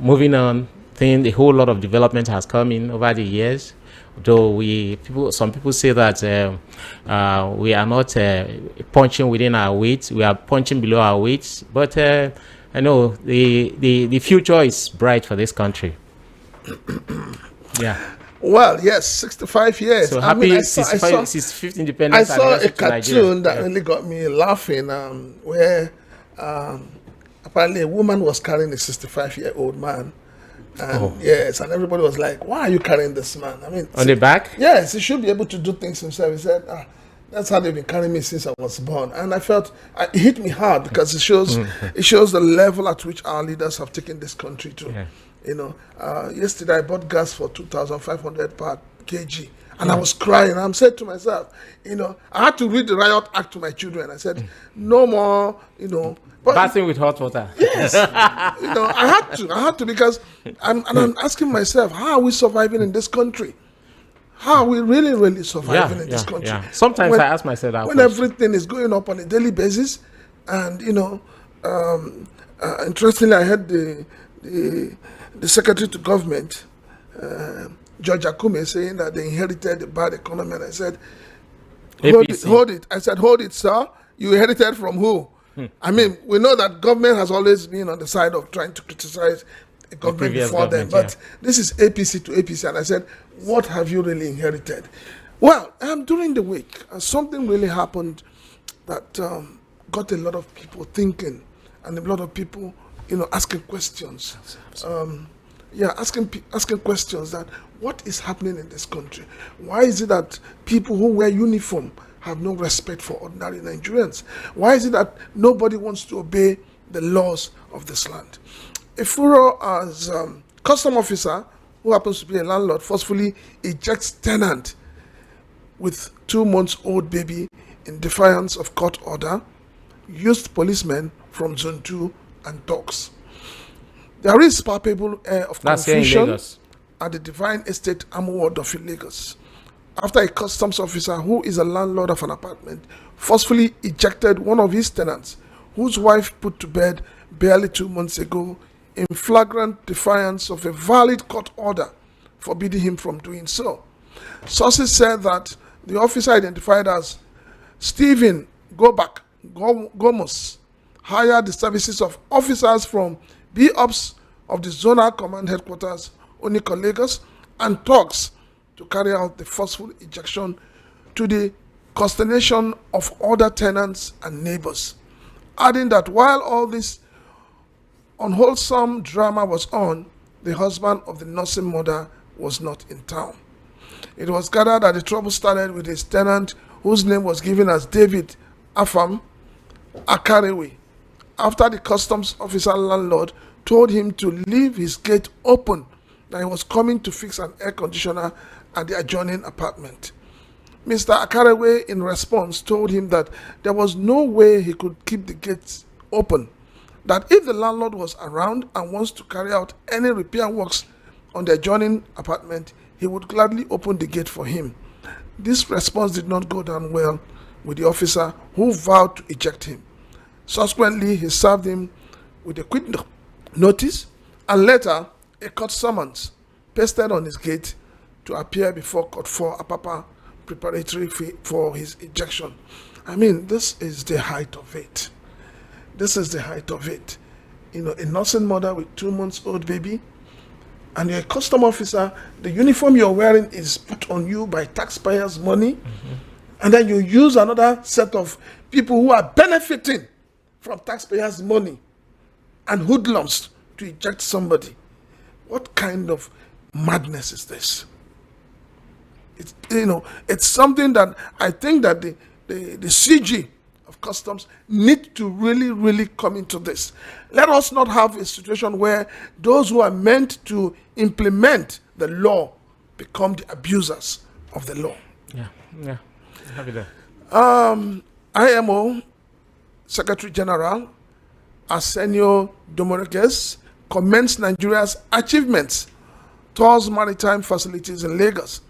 moving on, think a whole lot of development has come in over the years. Though some people say that we are not punching within our weight, we are punching below our weight. But I know the future is bright for this country. Yeah. Well, yes, 65 years. So happy 65th independence. I saw a cartoon that really got me laughing, where apparently a woman was carrying a 65-year-old man. And yes, and everybody was like, why are you carrying this man? I mean, on the back? Yes, he should be able to do things himself. He said, that's how they've been carrying me since I was born. And I felt it hit me hard because it shows the level at which our leaders have taken this country to. Yeah. You know, yesterday I bought gas for 2,500 per kg, and I was crying. I'm saying to myself, you know, I had to read the Riot Act to my children. I said, no more, you know. Bathing with hot water. Yes, you know, I had to because I'm asking myself, how are we surviving in this country? How are we really surviving in this country? Yeah. Sometimes I ask myself that when everything is going up on a daily basis, and you know, interestingly, I heard the Secretary to Government, George Akume, saying that they inherited a bad economy. And I said, hold it. I said, hold it, sir. You inherited from who? I mean, we know that government has always been on the side of trying to criticize the government before them. But this is APC to APC. And I said, what have you really inherited? Well, during the week, something really happened that got a lot of people thinking and a lot of people, you know, asking questions. Asking questions that what is happening in this country? Why is it that people who wear uniform have no respect for ordinary Nigerians? Why is it that nobody wants to obey the laws of this land? A furor as custom officer who happens to be a landlord forcefully ejects tenant with 2-month-old baby in defiance of court order, used policemen from Zone 2 and dogs. There is palpable air of confusion at the Divine Estate Amu Ward of Lagos after a customs officer who is a landlord of an apartment forcefully ejected one of his tenants whose wife put to bed barely 2 months ago in flagrant defiance of a valid court order forbidding him from doing so. Sources said that the officer, identified as Stephen Gomos, hired the services of officers from B-Ops of the Zonal Command Headquarters, Oniko, Lagos, and thugs to carry out the forceful ejection to the consternation of other tenants and neighbors, adding that while all this unwholesome drama was on, the husband of the nursing mother was not in town. It was gathered that the trouble started with his tenant, whose name was given as David Afam Akarewe, after the customs officer landlord told him to leave his gate open, that he was coming to fix an air conditioner at the adjoining apartment. Mr. Akarewe, in response, told him that there was no way he could keep the gates open, that if the landlord was around and wants to carry out any repair works on the adjoining apartment, he would gladly open the gate for him. This response did not go down well with the officer, who vowed to eject him. Subsequently, he served him with a quit notice and later a court summons pasted on his gate to appear before court for Apapa preparatory for his ejection. I mean, this is the height of it. This is the height of it. You know, a nursing mother with 2-month-old baby, and you're a custom officer, the uniform you're wearing is put on you by taxpayers' money, and then you use another set of people who are benefiting from taxpayers' money and hoodlums to eject somebody. What kind of madness is this? It's, you know, it's something that I think that the CG of customs need to really come into this. Let us not have a situation where those who are meant to implement the law become the abusers of the law. Yeah. Happy there. IMO Secretary General Arsenio Dominguez commends Nigeria's achievements towards maritime facilities in Lagos.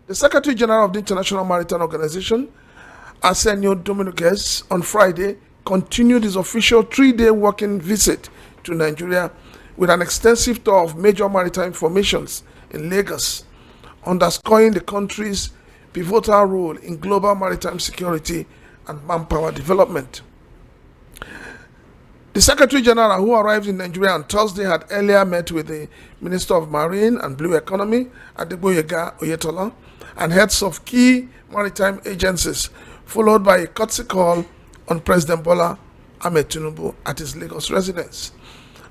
The Secretary General of the International Maritime Organization, Arsenio Dominguez, on Friday continued his official 3-day working visit to Nigeria with an extensive tour of major maritime formations in Lagos, underscoring the country's pivotal role in global maritime security and manpower development. The Secretary General, who arrived in Nigeria on Thursday, had earlier met with the Minister of Marine and Blue Economy, Adegboyega Oyetola, and heads of key maritime agencies, followed by a courtesy call on President Bola Ahmed Tinubu at his Lagos residence.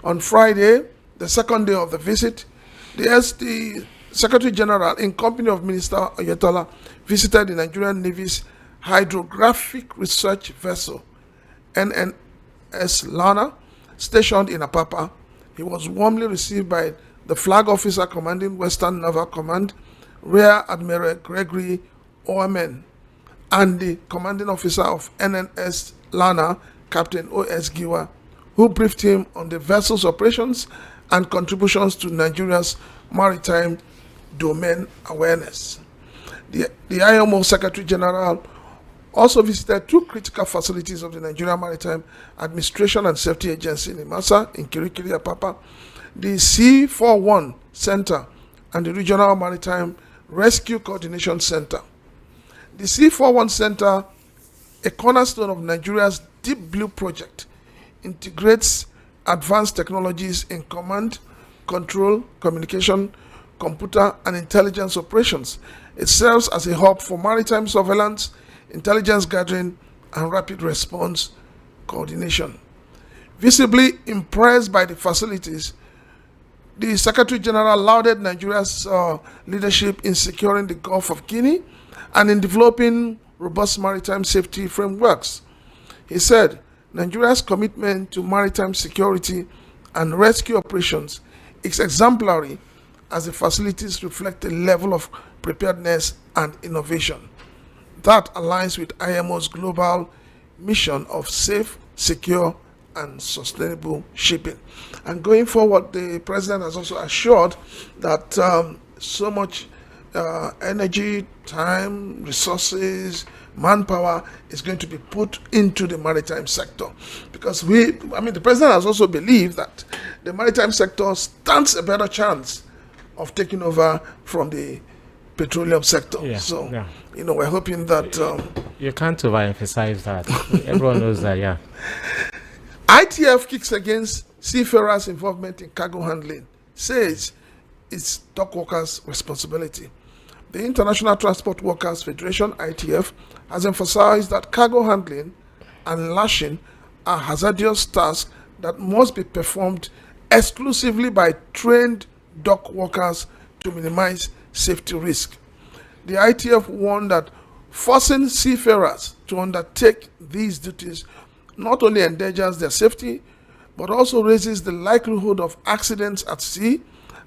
On Friday, the second day of the visit, the Secretary General, in company of Minister Oyetola, visited the Nigerian Navy's hydrographic research vessel, NNS Lana, stationed in Apapa. He was warmly received by the flag officer commanding Western Naval Command, Rear Admiral Gregory Oamen, and the commanding officer of NNS Lana, Captain O.S. Giwa, who briefed him on the vessel's operations and contributions to Nigeria's maritime domain awareness. The IMO Secretary General also visited two critical facilities of the Nigeria Maritime Administration and Safety Agency in Imasa, in Kirikiri, Apapa, the C41 Center, and the Regional Maritime Rescue Coordination Center. The C41 Center, a cornerstone of Nigeria's Deep Blue project, integrates advanced technologies in command, control, communication, computer, and intelligence operations. It serves as a hub for maritime surveillance, intelligence gathering, and rapid response coordination. Visibly impressed by the facilities, the Secretary General lauded Nigeria's leadership in securing the Gulf of Guinea and in developing robust maritime safety frameworks. He said, Nigeria's commitment to maritime security and rescue operations is exemplary, as the facilities reflect a level of preparedness and innovation that aligns with IMO's global mission of safe, secure, and sustainable shipping. And going forward, the President has also assured that so much energy, time, resources, manpower is going to be put into the maritime sector, because the President has also believed that the maritime sector stands a better chance of taking over from the petroleum sector. We're hoping that you can't overemphasize that. Everyone knows that. ITF kicks against seafarers' involvement in cargo handling, says it's dock workers' responsibility. The International Transport Workers Federation, ITF, has emphasized that cargo handling and lashing are hazardous tasks that must be performed exclusively by trained dock workers to minimize safety risk. The ITF warned that forcing seafarers to undertake these duties not only endangers their safety, but also raises the likelihood of accidents at sea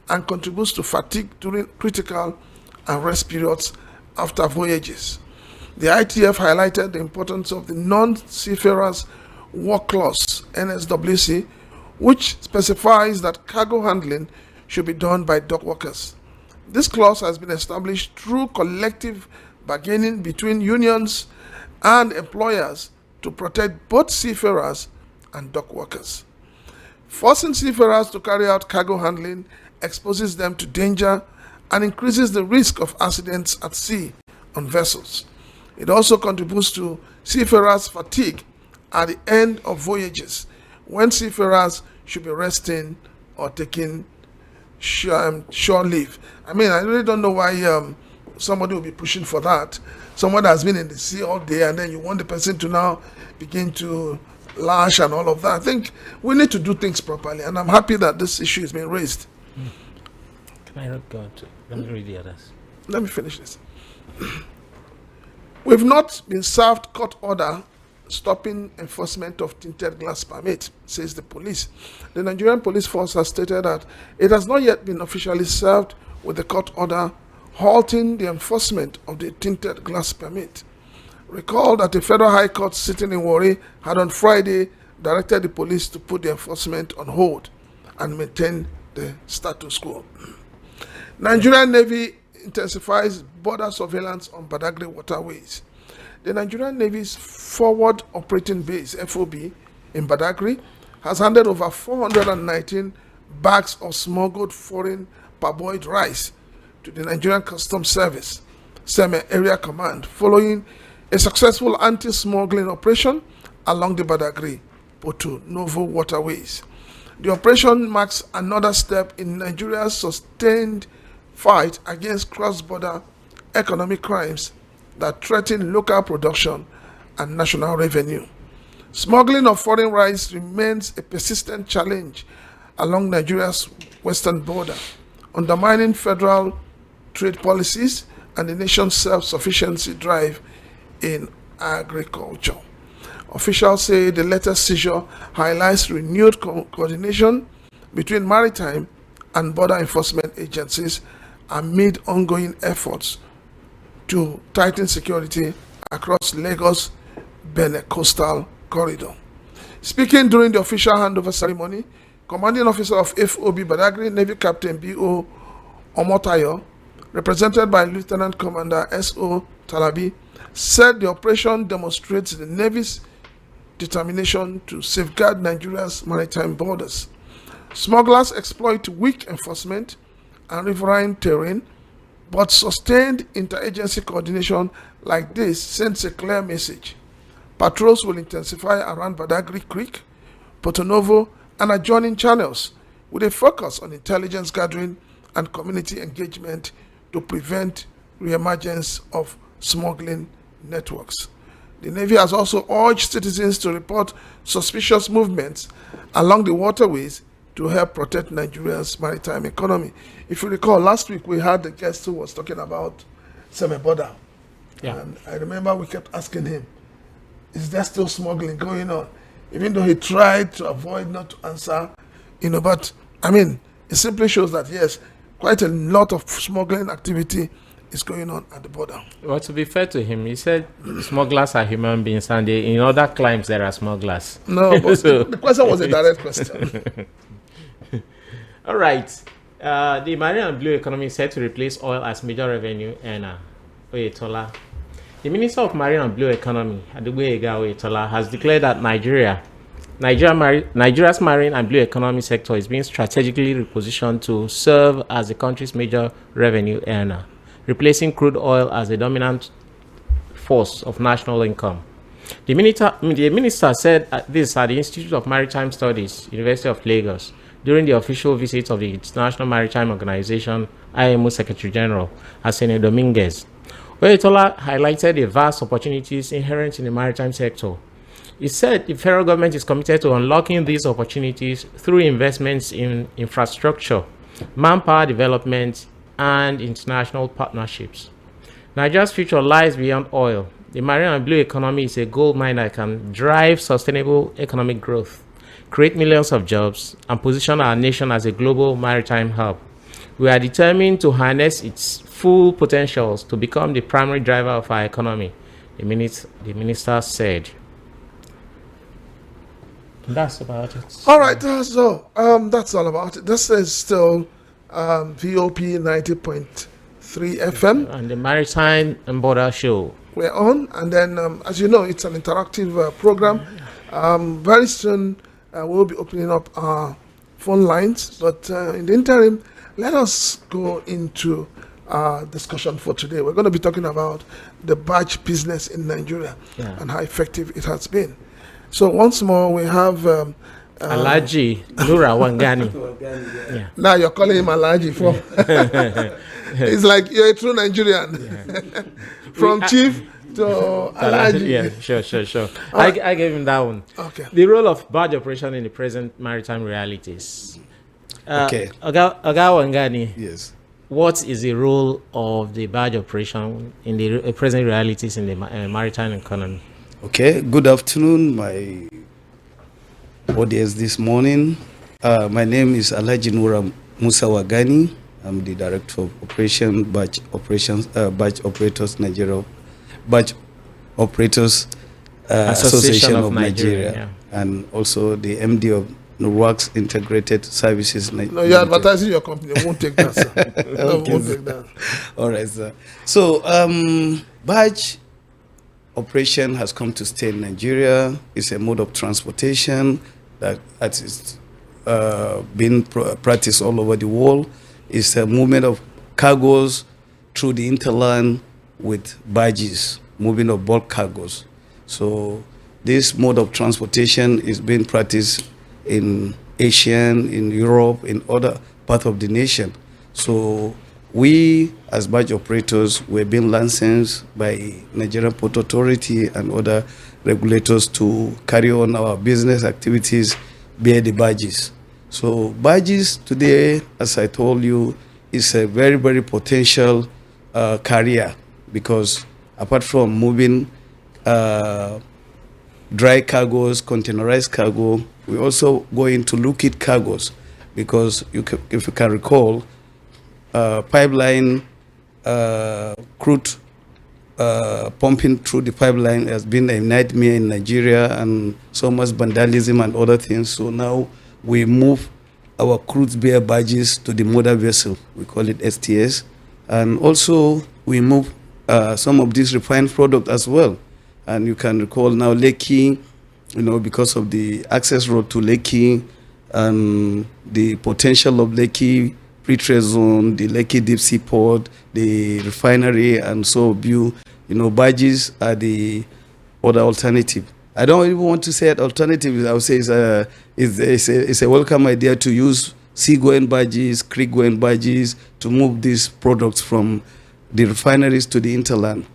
and contributes to fatigue during critical and rest periods after voyages. The ITF highlighted the importance of the Non-Seafarers Work Clause, NSWC, which specifies that cargo handling should be done by dock workers. This clause has been established through collective bargaining between unions and employers to protect both seafarers and dock workers. Forcing seafarers to carry out cargo handling exposes them to danger and increases the risk of accidents at sea on vessels. It also contributes to seafarers' fatigue at the end of voyages, when seafarers should be resting or taking shore leave. I really don't know why somebody will be pushing for that. Someone has been in the sea all day, and then you want the person to now begin to lash and all of that. I think we need to do things properly, and I'm happy that this issue is being raised. Can I not go on to? Let me read the others. Let me finish this. We've not been served court order stopping enforcement of tinted glass permit, says the police. The Nigerian Police Force has stated that it has not yet been officially served with the court order halting the enforcement of the tinted glass permit. Recall that the Federal High Court sitting in Warri had on Friday directed the police to put the enforcement on hold and maintain the status quo. Nigerian Navy intensifies border surveillance on Badagry waterways. The Nigerian Navy's Forward Operating Base, FOB, in Badagry has handed over 419 bags of smuggled foreign parboiled rice to the Nigerian Customs Service, Seme Area Command, following a successful anti-smuggling operation along the Badagry-Porto Novo waterways. The operation marks another step in Nigeria's sustained fight against cross-border economic crimes that threaten local production and national revenue. Smuggling of foreign rice remains a persistent challenge along Nigeria's western border, undermining federal trade policies and the nation's self-sufficiency drive in agriculture. Officials say the latest seizure highlights renewed coordination between maritime and border enforcement agencies amid ongoing efforts to tighten security across Lagos Benin coastal corridor. Speaking during the official handover ceremony, Commanding Officer of FOB Badagry, Navy Captain B.O. Omotayo, represented by Lieutenant Commander S.O. Talabi, said the operation demonstrates the Navy's determination to safeguard Nigeria's maritime borders. Smugglers exploit weak enforcement and riverine terrain, but sustained interagency coordination like this sends a clear message. Patrols will intensify around Badagry Creek, Porto Novo, and adjoining channels, with a focus on intelligence gathering and community engagement to prevent reemergence of smuggling networks. The Navy has also urged citizens to report suspicious movements along the waterways to help protect Nigeria's maritime economy. If you recall, last week we had a guest who was talking about Semeboda. Yeah. And I remember we kept asking him, is there still smuggling going on? Even though he tried to avoid not to answer, but I mean, it simply shows that yes, quite a lot of smuggling activity is going on at the border. Well, to be fair to him, he said smugglers are human beings, and in other climes there are smugglers. No, but the question was a direct question. All right. The marine and blue economy is set to replace oil as major revenue earner. Oyetola. The Minister of Marine and Blue Economy, Adugbe Oyetola, has declared that Nigeria's marine and blue economy sector is being strategically repositioned to serve as the country's major revenue earner, replacing crude oil as the dominant force of national income. The minister said this at the Institute of Maritime Studies, University of Lagos, during the official visit of the International Maritime Organization, IMO Secretary General, Arsene Dominguez. Oyetola highlighted the vast opportunities inherent in the maritime sector. He said the federal government is committed to unlocking these opportunities through investments in infrastructure, manpower development, and international partnerships. Nigeria's future lies beyond oil. The marine and blue economy is a gold mine that can drive sustainable economic growth, create millions of jobs, and position our nation as a global maritime hub. We are determined to harness its full potentials to become the primary driver of our economy, the minister said. That's about it. All right, so that's all about it. This is still VOP 90.3 FM. And the Maritime and Border Show. We're on, and then, as you know, it's an interactive program. Very soon, we'll be opening up our phone lines, but in the interim, let us go into our discussion for today. We're going to be talking about the barge business in Nigeria and how effective it has been. So once more, we have Alhaji Nura Wangani. Yeah. Now you're calling him Alhaji from. It's like you're a true Nigerian. From chief to Alhaji. Yeah, sure. I gave him that one. Okay. The role of barge operation in the present maritime realities. Okay. Oga Wangani. Yes. What is the role of the barge operation in the present realities in the maritime economy? Okay. Good afternoon, my audience this morning. My name is Alhaji Nura Musa Wagani. I'm the Director of Barge Operators Nigeria, Barge Operators Association of Nigeria, and also the MD of Works Integrated Services. No, you're advertising your company. I won't take that, sir. Okay, won't take that. All right, sir. So, barge operation has come to stay in Nigeria. It's a mode of transportation that is been practiced all over the world. It's a movement of cargoes through the interland with barges, moving of bulk cargoes. So this mode of transportation is being practiced in Asia, in Europe, in other parts of the nation. So we, as barge operators, we're being licensed by Nigerian Port Authority and other regulators to carry on our business activities via the barges. So barges today, as I told you, is a very, very potential carrier, because apart from moving dry cargoes, containerized cargo, we also go into liquid cargoes, because if you can recall, pipeline crude pumping through the pipeline has been a nightmare in Nigeria, and so much vandalism and other things. So now we move our crude bear barges to the mother vessel. We call it STS. And also we move some of these refined product as well. And you can recall now Lekki, because of the access road to Lekki and the potential of Lekki free-trade zone, the Lekki deep sea port, the refinery, and so barges are the other alternative. I don't even want to say alternative. I would say it's a welcome idea to use sea-going barges, creek-going barges to move these products from the refineries to the hinterland.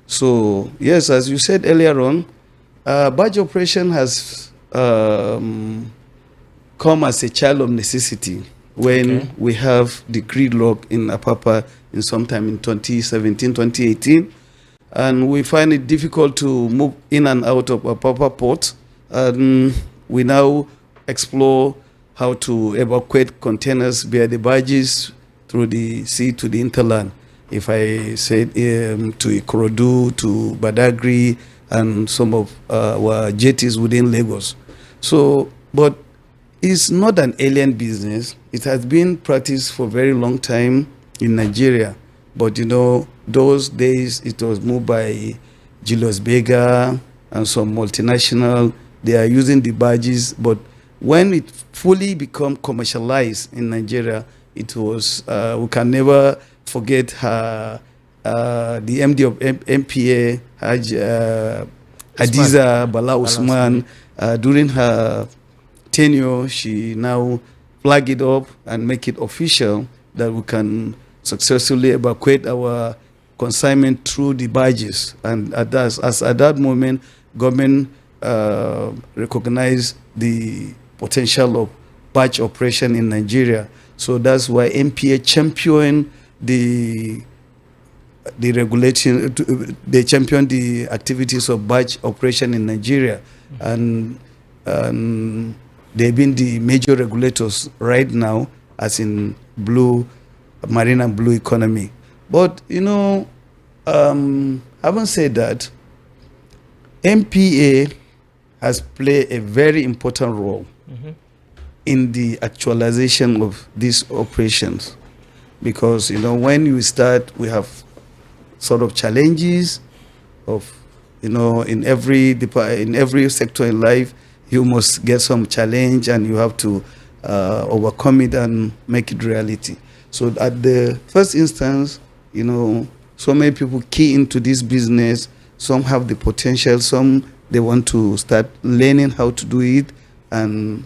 So yes, as you said earlier on, barge operation has come as a child of necessity when we have the gridlock in Apapa in sometime in 2017, 2018. And we find it difficult to move in and out of Apapa port. And we now explore how to evacuate containers via the barges through the sea to the hinterland. If I said to Ikorodu, to Badagry, and some of our jetties within Lagos. So, but it's not an alien business. It has been practiced for a very long time in Nigeria. But those days it was moved by Julius Berger and some multinational. They are using the barges, but when it fully become commercialized in Nigeria, it was, we can never forget her, the MD of MPA, Hadiza Bala Usman. During her tenure, she now flag it up and make it official that we can successfully evacuate our consignment through the barges. And at that moment, government recognized the potential of barge operation in Nigeria. So that's why MPA championed the regulation, they championed the activities of barge operation in Nigeria. And they've been the major regulators right now, as in marine and blue economy. But, having said that, MPA has played a very important role in the actualization of these operations. Because, when you start, we have sort of challenges of, in every sector in life, you must get some challenge and you have to overcome it and make it reality. So at the first instance, so many people key into this business. Some have the potential, some they want to start learning how to do it. And,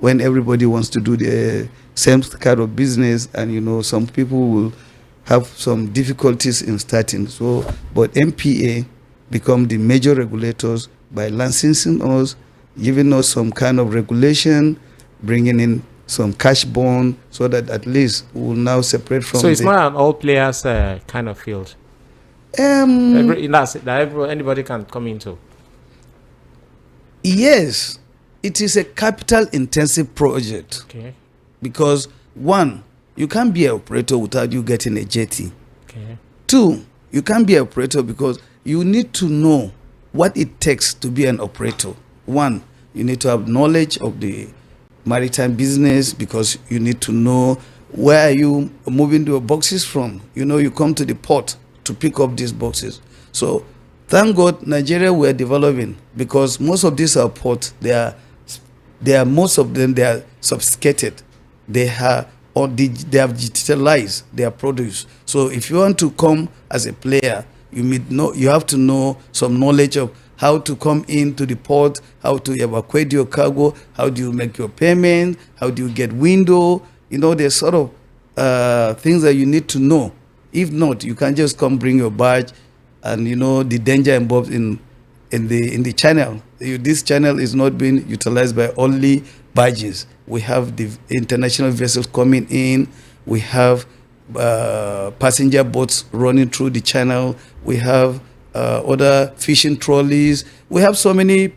when everybody wants to do the same kind of business, and, some people will have some difficulties in starting. So, but MPA become the major regulators by licensing us, giving us some kind of regulation, bringing in some cash bond, so that at least we will now separate from. So it's not an all players kind of field. Anybody can come into. Yes, it is a capital intensive project. Okay. Because one, you can't be an operator without you getting a jetty. Okay. Two, you can't be an operator because you need to know what it takes to be an operator. One, you need to have knowledge of the maritime business, because you need to know where are you moving your boxes from. You come to the port to pick up these boxes. So thank God Nigeria we're developing, because most of these are ports, they are they are, most of them, they are sophisticated. They have they have digitalized their produce. So if you want to come as a player, you have to know some knowledge of how to come into the port, how to evacuate your cargo, how do you make your payment, how do you get window. There's sort of things that you need to know. If not, you can just come bring your barge, and the danger involved in the channel. This channel is not being utilized by only barges. We have the international vessels coming in. We have passenger boats running through the channel. We have other fishing trolleys. We have so many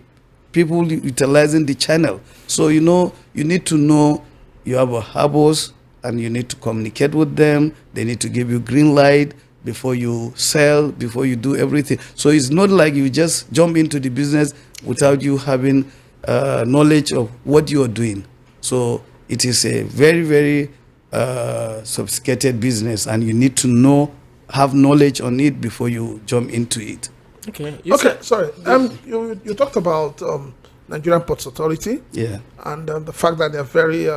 people utilizing the channel. So you need to know you have harbors, and you need to communicate with them. They need to give you green light before you sell, before you do everything. So it's not like you just jump into the business without you having knowledge of what you are doing. So it is a very, very sophisticated business, and you need to have knowledge on it before you jump into it. Okay. Sorry. You talked about Nigerian Ports Authority. Yeah. And the fact that they're very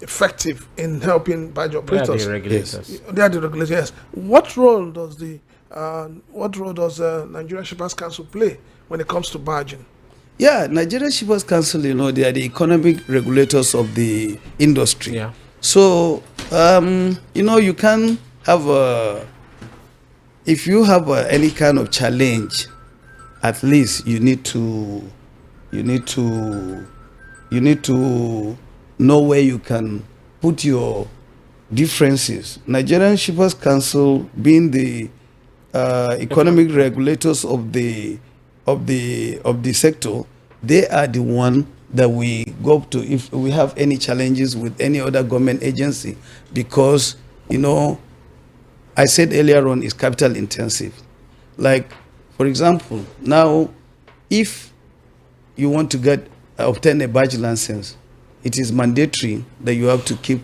effective in helping barge operators. They are the regulators. Yes. They are the regulators. Yes. What role does Nigerian Shippers Council play when it comes to barging? Yeah, Nigerian Shippers Council, they are the economic regulators of the industry. Yeah. So, you can have if you have any kind of challenge, at least you need to know where you can put your differences. Nigerian Shippers Council, being the economic regulators of the sector, they are the one that we go to if we have any challenges with any other government agency, because I said earlier on, it's capital intensive. Like, for example, now if you want to obtain a barge license, it is mandatory that you have to keep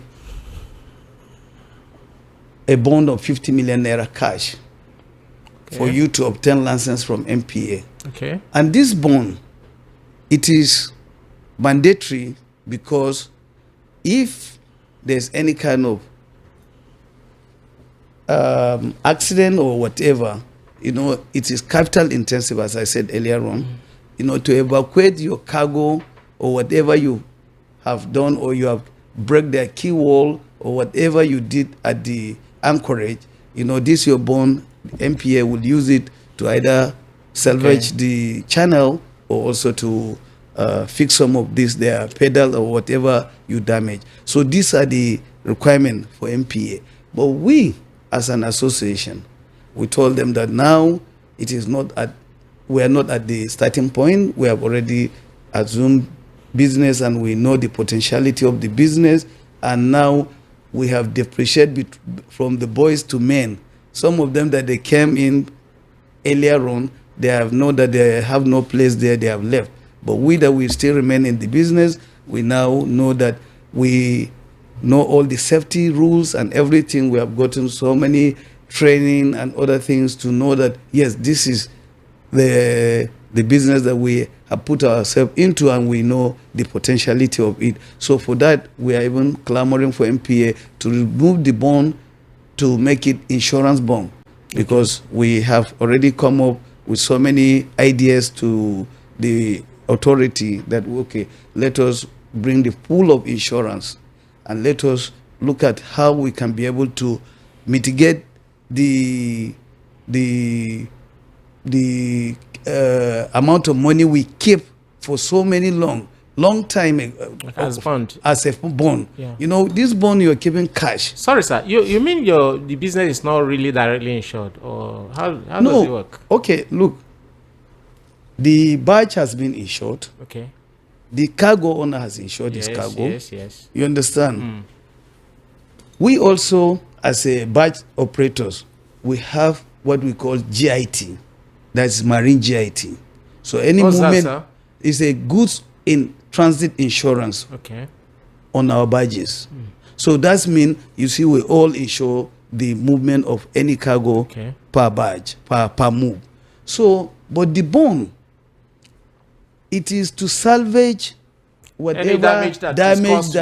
a bond of 50 million naira cash for you to obtain license from MPA. Okay. And this bond, it is mandatory because if there's any kind of accident or whatever, it is capital intensive, as I said earlier on. To evacuate your cargo or whatever you have done, or you have break the key wall or whatever you did at the anchorage, this your bond, MPA will use it to either salvage the channel or also to fix some of their pedal or whatever you damage. So these are the requirements for MPA. But we, as an association, we told them that now we are not at the starting point. We have already assumed business, and we know the potentiality of the business, and now we have depreciated from the boys to men. Some of them that they came in earlier on, they have known that they have no place there, they have left. But we that we still remain in the business, we now know that we know all the safety rules and everything. We have gotten so many training and other things to know that, yes, this is the business that we have put ourselves into, and we know the potentiality of it. So for that, we are even clamoring for MPA to remove the bond, to make it insurance bond, because we have already come up with so many ideas to the authority that, let us bring the pool of insurance, and let us look at how we can be able to mitigate the amount of money we keep for so many long time as bond. As a bond. Yeah. This bond you're keeping cash. Sorry, sir. You mean the business is not really directly insured, or how does it work? Okay, look. The barge has been insured. Okay. The cargo owner has insured his cargo. Yes. You understand? We also, as a barge operators, we have what we call GIT. That's marine GIT. So any movement is a goods in transit insurance on our barges. So that means, you see, we all insure the movement of any cargo per barge, per move. So, but the bond, it is to salvage whatever damage that is caused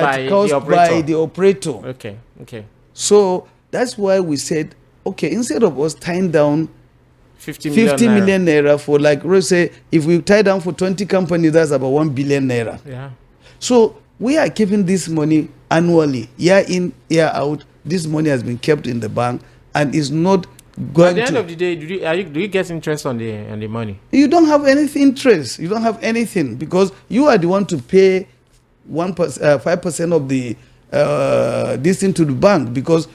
by the operator. Okay. So that's why we said, okay, instead of us tying down 50 million naira for, like Rose say, if we tie down for 20 companies, that's about 1 billion naira. Yeah. So we are keeping this money annually, year in, year out. This money has been kept in the bank and is not going to. At the end of the day, do you get interest on the money? You don't have any interest. You don't have anything because you are the one to pay 5% of the this thing to the bank because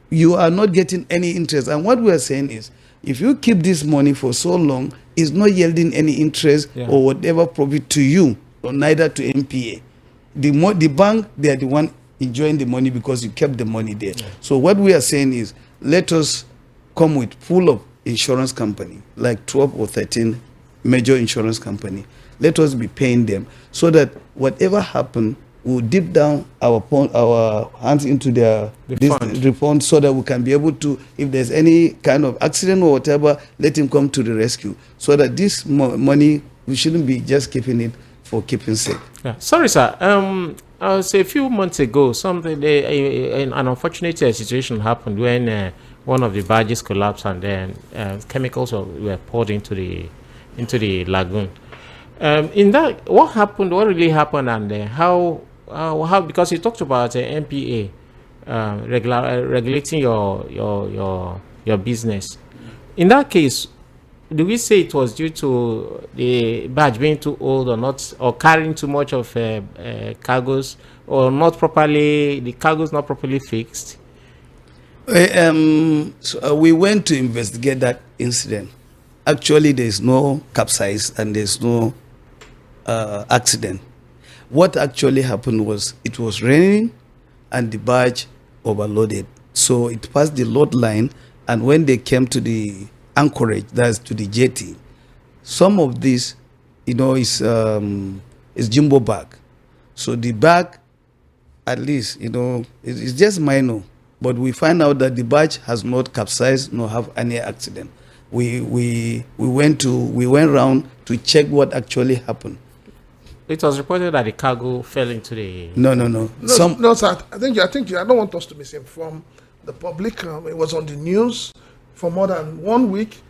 you are not getting any interest. And what we are saying is, if you keep this money for so long, it's not yielding any interest or whatever profit to you or neither to MPA. The bank, they are the one enjoying the money because you kept the money there. Yeah. So what we are saying is, let us come with full of insurance company, like 12 or 13 major insurance company. Let us be paying them so that whatever happen, we'll dip down our hands into the fund so that we can be able to, if there's any kind of accident or whatever, let him come to the rescue. So that this money, we shouldn't be just keeping it for keeping sake. Yeah. Sorry, sir. I would say a few months ago, an unfortunate situation happened when one of the barges collapsed and then chemicals were poured into the lagoon. In that, what happened? What really happened, and how? Because you talked about MPA regulating your business. In that case, do we say it was due to the barge being too old or not, or carrying too much of cargoes, or not properly, the cargoes not properly fixed? So we went to investigate that incident. Actually, there is no capsize and there is no accident. What actually happened was it was raining and the barge overloaded. So it passed the load line, and when they came to the anchorage, that's to the jetty, some of this, is jumbo bag. So the bag, at least, it's just minor. But we find out that the barge has not capsized nor have any accident. We went around to check what actually happened. It was reported that the cargo fell into the. No. No, sir. I think I don't want us to misinform the public. It was on the news for more than 1 week,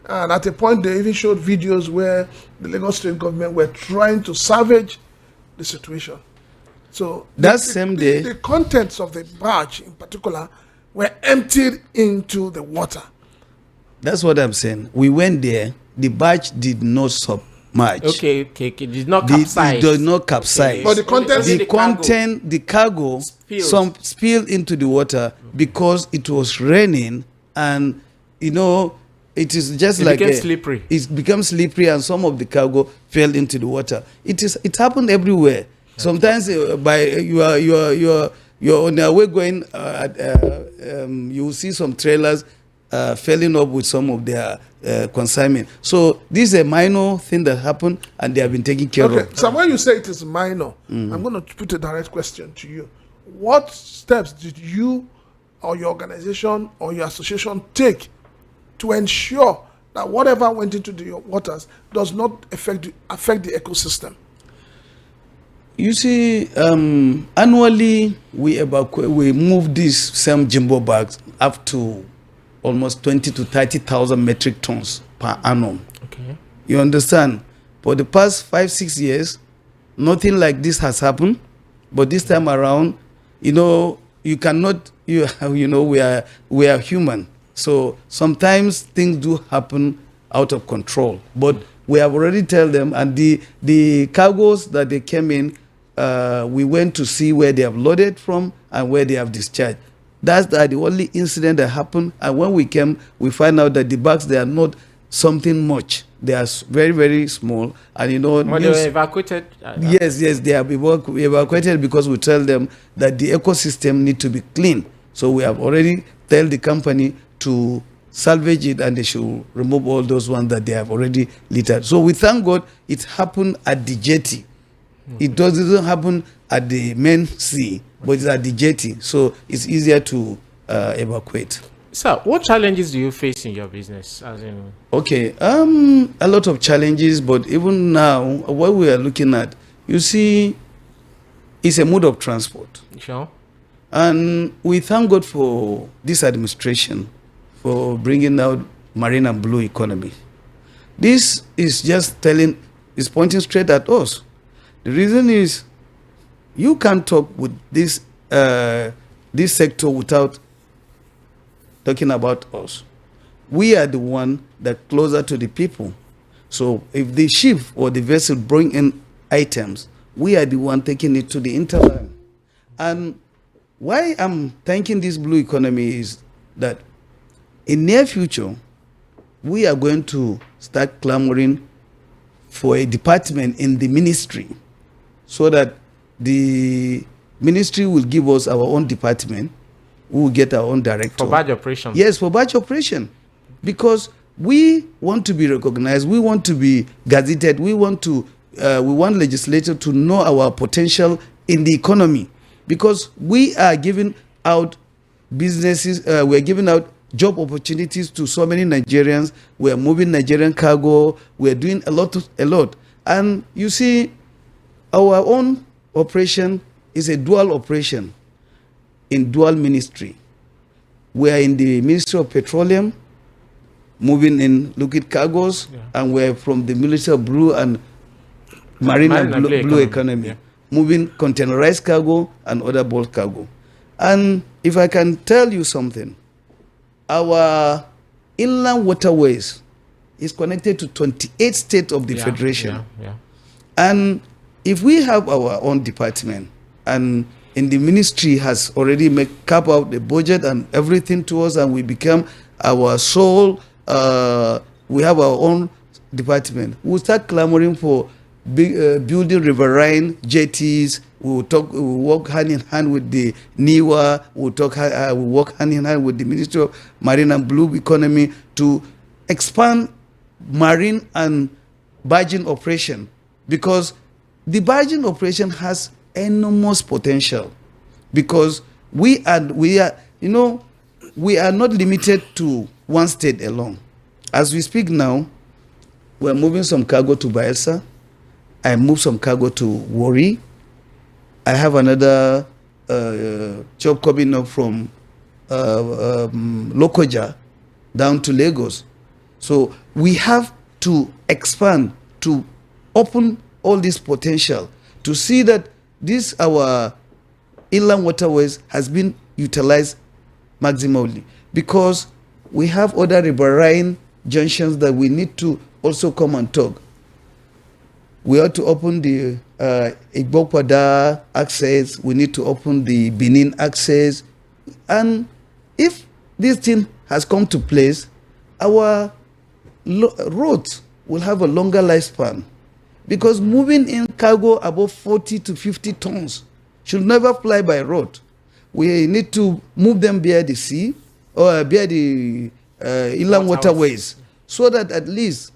and at a point they even showed videos where the Lagos state government were trying to salvage the situation. So that same day, the contents of the barge in particular were emptied into the water. That's what I'm saying. We went there. The barge did not submerge. Okay. It did not capsize. It did not capsize. Okay. But the cargo spilled into the water because it was raining, and it is just slippery. It becomes slippery, and some of the cargo fell into the water. It happened everywhere. Sometimes you're on your way going, you will see some trailers filling up with some of their consignment. So this is a minor thing that happened, and they have been taken care of. So when you say it is minor, I'm going to put a direct question to you. What steps did you or your organization or your association take to ensure that whatever went into the waters does not affect the ecosystem? You see, annually we move these same jumbo bags up to almost 20 to 30,000 metric tons per annum. Okay. You understand? For the past 5-6 years, nothing like this has happened. But this time around, you cannot. We are human. So sometimes things do happen out of control. But we have already told them, and the cargoes that they came in, we went to see where they have loaded from and where they have discharged. That's the only incident that happened. And when we came, we find out that the bags, they are not something much. They are very, very small. And when they were evacuated? Yes, they have evacuated because we tell them that the ecosystem need to be clean. So we have already told the company to salvage it, and they should remove all those ones that they have already littered. So we thank God it happened at the jetty. It doesn't happen at the main sea, but it's at the jetty, so it's easier to evacuate. So, what challenges do you face in your business? Okay, a lot of challenges, but even now, what we are looking at, you see, is a mode of transport. Sure. And we thank God for this administration for bringing out marine and blue economy. This is just is pointing straight at us. The reason is you can't talk with this sector without talking about us. We are the one that closer to the people. So if the ship or the vessel bring in items, we are the one taking it to the interline. And why I'm thanking this blue economy is that in near future, we are going to start clamoring for a department in the ministry so that the ministry will give us our own department. We will get our own director. For barge operation? Yes, for barge operation. Because we want to be recognized, we want to be gazetted, we want legislators to know our potential in the economy. Because we are giving out businesses, we are giving out job opportunities to so many Nigerians. We are moving Nigerian cargo. We are doing a lot. And you see, our own operation is a dual operation in dual ministry. We are in the Ministry of Petroleum, moving in liquid cargoes, and we're from the Ministry of Blue and Marine and Blue Economy, moving containerized cargo and other bulk cargo. And if I can tell you something, our inland waterways is connected to 28 states of the Federation. And if we have our own department, and in the ministry has already cap out the budget and everything to us, and we become our sole, we have our own department, we'll start clamoring for building riverine jetties. We'll work hand in hand with the NIWA. We'll work hand in hand with the Ministry of Marine and Blue Economy to expand marine and barging operation, because the barging operation has enormous potential, because we are not limited to one state alone. As we speak now, we're moving some cargo to Bayelsa. I moved some cargo to Warri. I have another job coming up from Lokoja down to Lagos. So we have to expand, to open all this potential, to see that our inland waterways has been utilized maximally, because we have other riverine junctions that we need to also come and talk. We ought to open the Igbopada access. We need to open the Benin access. And if this thing has come to place, our roads will have a longer lifespan. Because moving in cargo above 40 to 50 tons should never fly by road. We need to move them via the sea or via the inland waterways, so that at least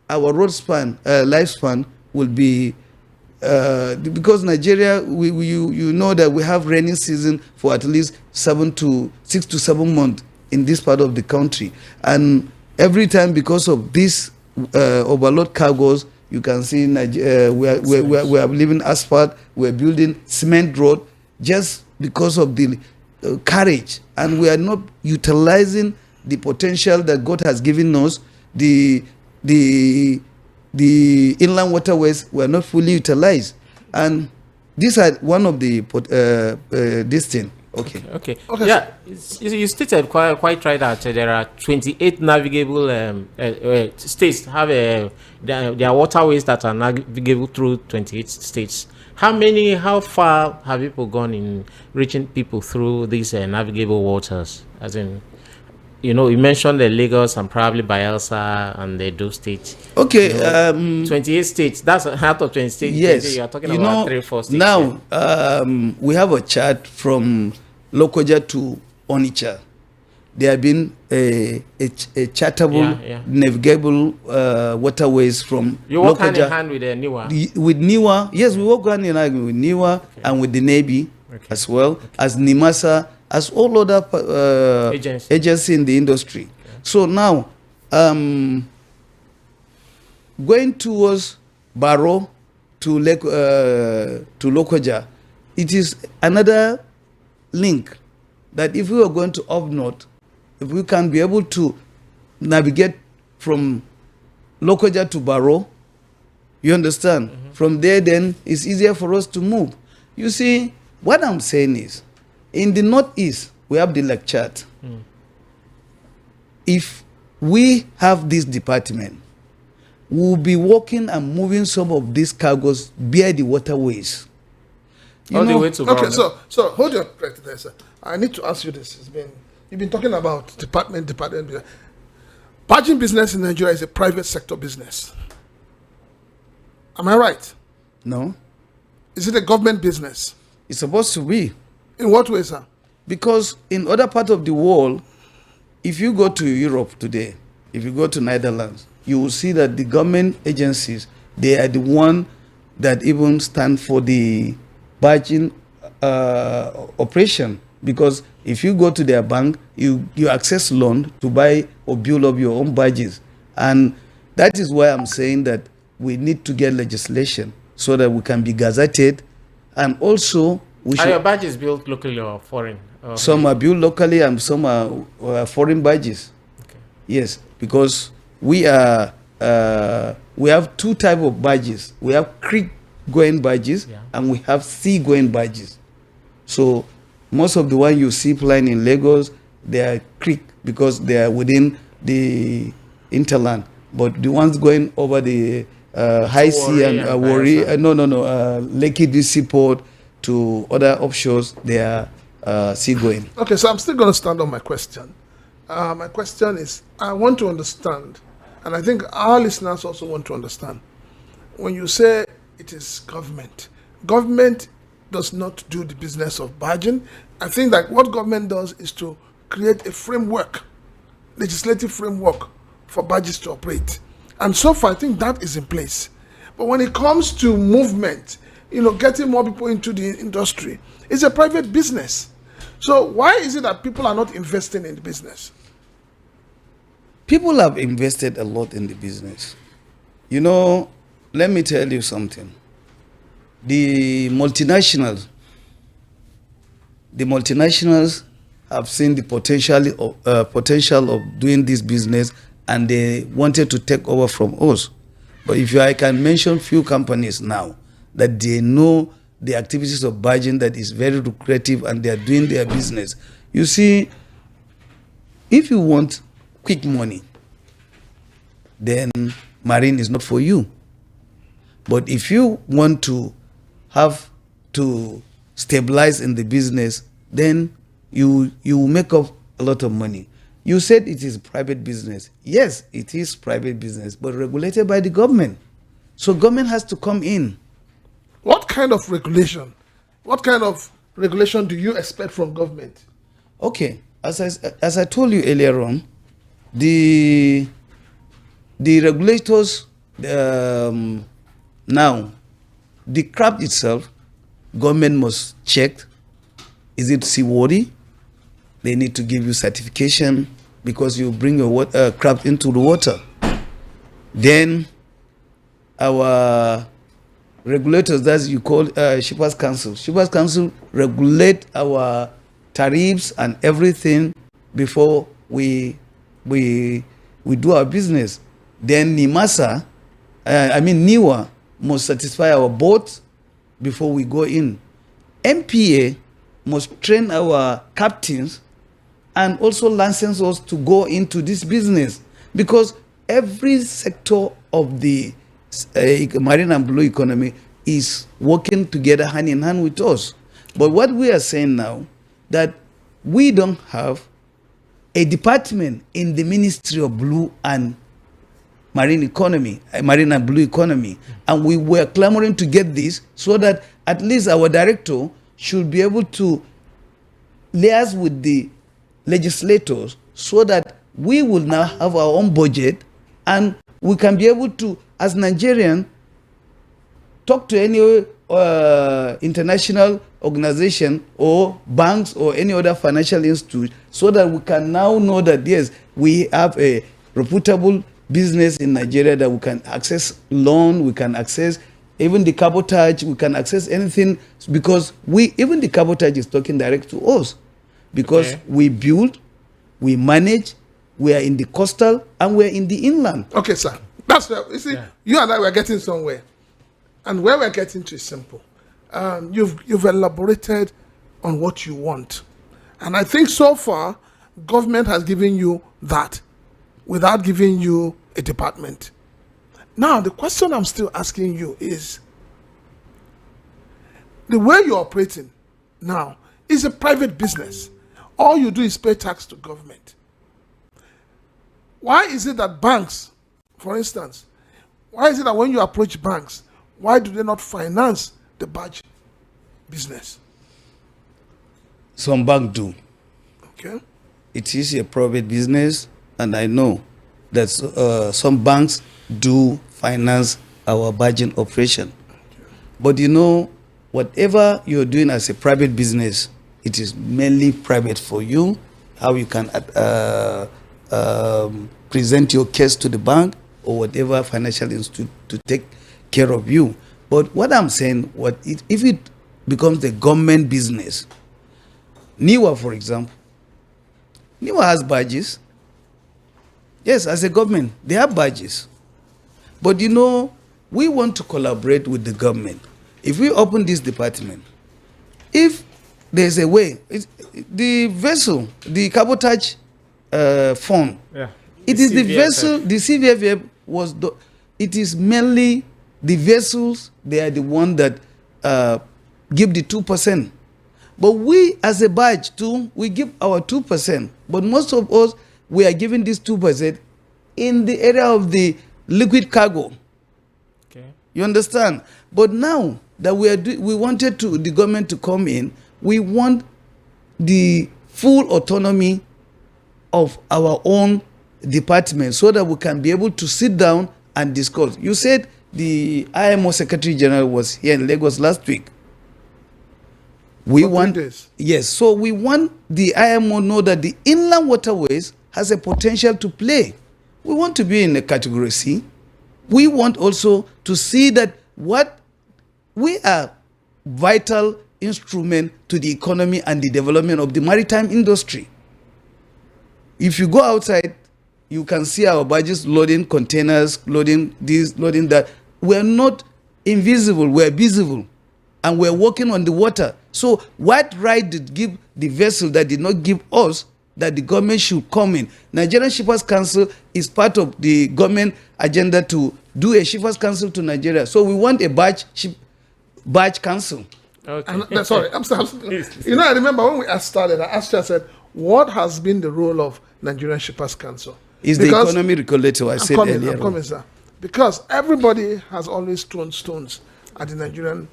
our road lifespan will be, because Nigeria, you know that we have rainy season for at least 6 to 7 months in this part of the country. And every time, because of this overload cargoes, you can see we are leaving asphalt, we are building cement road just because of the carriage. And we are not utilizing the potential that God has given us. The inland waterways were not fully utilized, and these are one of the this thing. Okay. Yeah, you stated quite right that there are 28 navigable states have their waterways that are navigable through 28 states. How far have people gone in reaching people through these navigable waters? As in, you mentioned the Lagos and probably Bayelsa and the Edo states. Okay. 28 states. That's out of 20 states. Yes. You are talking about 3-4 states. Now, we have a chart from Lokoja to Onitsha. There have been a chartable, navigable waterways from You work Lokoja. hand in hand with NIWA? With NIWA, yes, we work hand in hand with NIWA and with the Navy as well, as NIMASA, as all other agencies in the industry. Okay. So now, going towards Baro to Lokoja, it is another link that if we are going to up north, if we can be able to navigate from Lokoja to Barrow, you understand? From there, then it's easier for us to move. You see, what I'm saying is, in the northeast, we have the Lake Chad. If we have this department, we'll be walking and moving some of these cargoes via the waterways. All the way to Okay, Ghana. so hold your breath there, sir. I need to ask you this. You've been talking about department. Barging business in Nigeria is a private sector business. Am I right? No, Is it a government business? it's supposed to be. In what way, sir? Because in other parts of the world, if you go to Europe today, if you go to Netherlands, you will see that the government agencies, they are the one that even stand for the barging operation. Because if you go to their bank, you access loan to buy or build up your own barges. And that is why I'm saying that we need to get legislation so that we can be gazetted. And also, we Are your should, badges built locally or foreign? some are built locally and some are foreign barges. Okay. Yes, because we have two type of barges. We have creek-going barges, Yeah. and we have sea-going barges. So most of the one you see plying in Lagos, they are creek because they are within the interland. But the ones going over the high sea and Warri, Lekki DC Port to other offshores, they are sea-going. Okay, so I'm still going to stand on my question. My question is, I want to understand, and I think our listeners also want to understand. When you say it is government does not do the business of barging. I think that what government does is to create a framework, legislative framework for barges to operate. And so far, I think that is in place. But when it comes to movement, getting more people into the industry, it's a private business. So why is it that people are not investing in the business? People have invested a lot in the business. Let me tell you something. The multinationals have seen the potential of doing this business, and they wanted to take over from us. But I can mention few companies now that they know the activities of barging that is very lucrative and they are doing their business. You see, if you want quick money, then marine is not for you. But if you want to have to stabilize in the business, then you make up a lot of money. You said it is private business. Yes, it is private business, but regulated by the government. So government has to come in. What kind of regulation? What kind of regulation do you expect from government? Okay, as I told you earlier on, the regulators now, the craft itself, government must check, is it seaworthy? They need to give you certification because you bring your craft into the water. Then our regulators, that you call Shippers Council. Shippers Council regulate our tariffs and everything before we do our business. Then NIWA must satisfy our boats before we go in. MPA must train our captains and also license us to go into this business, because every sector of the marine and blue economy is working together hand in hand with us. But what we are saying now, that we don't have a department in the Ministry of Blue and Marine Economy, Marine and Blue Economy, and we were clamoring to get this so that at least our director should be able to liaise with the legislators so that we will now have our own budget and we can be able to, as Nigerian, talk to any international organization or banks or any other financial institute so that we can now know that, yes, we have a reputable business in Nigeria, that we can access loan, we can access Even the cabotage, we can access anything because even the cabotage is talking direct to us because we build, we manage, we are in the coastal and we are in the inland. Okay, sir. That's where, you see, you and I were getting somewhere. And where we're getting to is simple. You've elaborated on what you want. And I think so far, government has given you that without giving you a department. Now, the question I'm still asking you is, the way you're operating now is a private business. All you do is pay tax to government. Why is it that banks, for instance, why is it that when you approach banks, why do they not finance the barge business? Some banks do. Okay. It is a private business, and I know that some banks do finance our barging operation. But you know, whatever you're doing as a private business, it is mainly private for you, how you can present your case to the bank or whatever financial institute to take care of you. But what I'm saying, if it becomes a government business, NIWA, for example, NIWA has badges. Yes, as a government, they have badges. But you know, we want to collaborate with the government. If we open this department, if there's a way, the vessel, the cabotage fund, it is the vessel, the CVFF it is mainly the vessels, they are the one that give the 2%. But we as a badge too, we give our 2%. But most of us, we are giving this 2% in the area of the liquid cargo. Okay. You understand? But now that we wanted the government to come in, we want the full autonomy of our own department so that we can be able to sit down and discuss. You said the IMO Secretary General was here in Lagos last week. Yes, so we want the IMO know that the inland waterways has a potential to play. We want to be in a category C. We want also to see that what we are vital instrument to the economy and the development of the maritime industry. If you go outside, you can see our barges loading containers, loading this, loading that. We are not invisible, we are visible, and we are working on the water. So what right did give the vessel that did not give us that the government should come in? Nigerian Shippers Council is part of the government agenda to do a Shippers Council to Nigeria. So we want a barge council. Okay. And, sorry, I'm sorry. You know, I remember when we started, I asked you, I said, what has been the role of Nigerian Shippers Council? Is the economy regulator, I said earlier. I'm coming, sir. Because everybody has always thrown stones at the Nigerian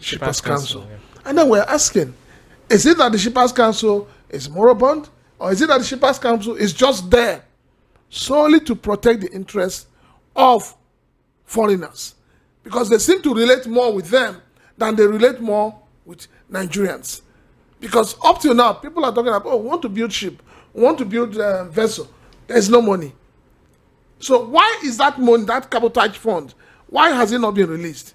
Shippers Council. Yeah. And then we're asking, is it that the Shippers Council is moribund, or is it that the Shippers Council is just there solely to protect the interests of foreigners? Because they seem to relate more with them than they relate more with Nigerians. Because up till now, people are talking about, oh, we want to build ship, we want to build vessel. There's no money. So why is that money, that cabotage fund, why has it not been released?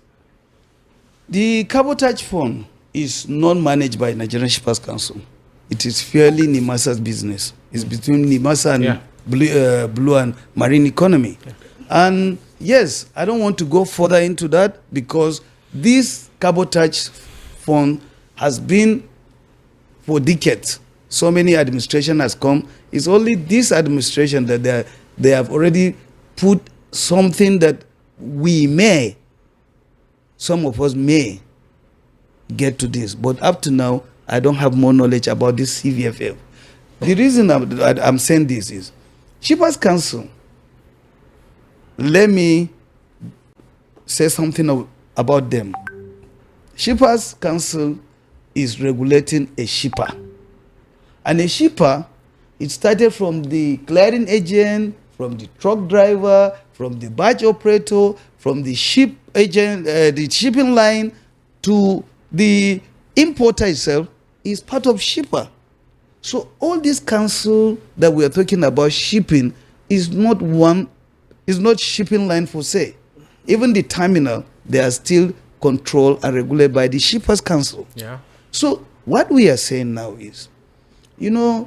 The cabotage fund is not managed by Nigerian Shippers Council. It is fairly NIMASA's business. It's between NIMASA and Blue and Marine Economy. Yeah. And yes, I don't want to go further into that because this cabotage fund has been for decades. So many administration has come. It's only this administration that they have already put something that some of us may get to this. But up to now, I don't have more knowledge about this CVFF. The reason I'm saying this is, Shippers Council, let me say something about them. Shippers Council is regulating a shipper. And a shipper, it started from the clearing agent, from the truck driver, from the barge operator, from the ship agent, the shipping line, to the importer itself is part of shipper. So all this council that we are talking about shipping is not shipping line for say. Even the terminal, they are still controlled and regulated by the Shippers Council. Yeah. So what we are saying now is,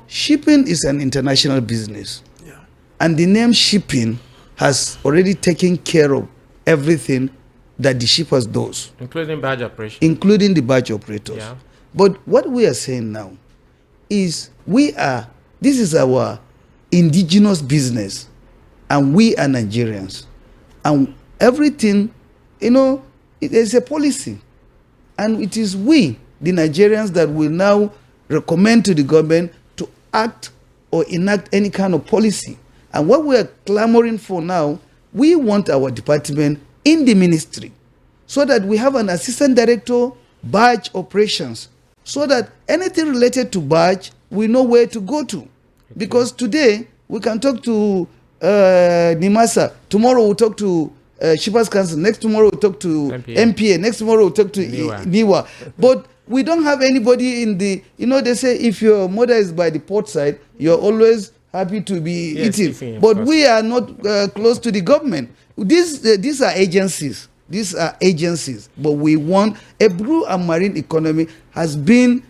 shipping is an international business. Yeah. And the name shipping has already taken care of everything that the shippers does. Including barge operation. Including the barge operators. Yeah. But what we are saying now is this is our indigenous business, and we are Nigerians. And everything, it is a policy. And it is we, the Nigerians, that will now recommend to the government to act or enact any kind of policy. And what we are clamoring for now, we want our department in the ministry so that we have an assistant director, barge operations, so that anything related to barge, we know where to go to. Because today, we can talk to NIMASA, tomorrow we'll talk to Shippers Council, next tomorrow we'll talk to MPA, next tomorrow we'll talk to NIWA. But we don't have anybody in the, they say if your mother is by the port side, you're always happy to be eating. But we are not close to the government. These are agencies. These are agencies. But we want a blue and marine economy has been,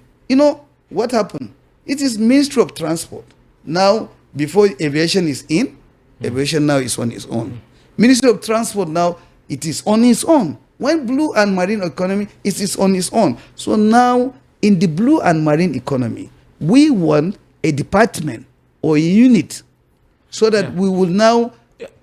what happened? It is Ministry of Transport. Now, before aviation is in, aviation now is on its own. Ministry of Transport now, it is on its own. When blue and marine economy, it is on its own. So now, in the blue and marine economy, we want a department or a unit so that we will now...